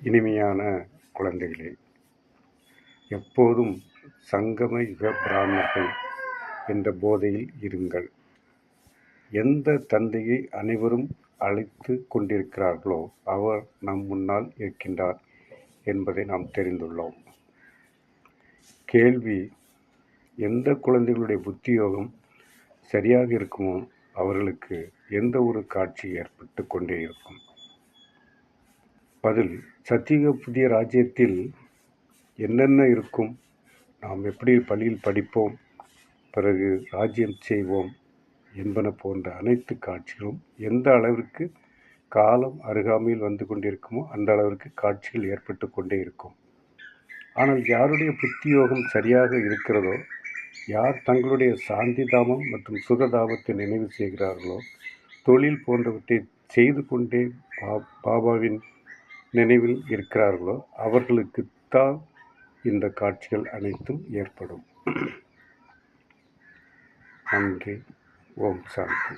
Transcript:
இனிமையான குழந்தைகளே, எப்போதும் சங்கம யுக பிராமணர்கள் என்ற போதையில் இருங்கள். எந்த தந்தையை அனைவரும் அழைத்து கொண்டிருக்கிறார்களோ அவர் நம் முன்னால் இருக்கின்றார் என்பதை நாம் தெரிந்துள்ளோம். கேள்வி: எந்த குழந்தைகளுடைய புத்தியோகம் சரியாக இருக்குமோ அவர்களுக்கு எந்த ஒரு காட்சி ஏற்பட்டு கொண்டே இருக்கும். பதில்: சத்தியுக புதிய ராஜ்யத்தில் என்னென்ன இருக்கும், நாம் எப்படி பள்ளியில் படிப்போம், பிறகு ராஜ்யம் செய்வோம் என்பன போன்ற அனைத்து காட்சிகளும் எந்த அளவிற்கு காலம் அருகாமையில் வந்து கொண்டிருக்குமோ அந்த அளவிற்கு காட்சிகள் ஏற்பட்டு கொண்டே இருக்கும். ஆனால் யாருடைய புத்தியோகம் சரியாக இருக்கிறதோ, யார் தங்களுடைய சாந்தி தாமம் மற்றும் சுகதாபத்தை நினைவு செய்கிறார்களோ, தொழில் போன்றவற்றை செய்து கொண்டே பாபாவின் நினைவில் இருக்கிறார்களோ அவர்களுக்குத்தான் இந்த காட்சிகள் அனைத்தும் ஏற்படும். நன்றி. ஓம் சாந்தி.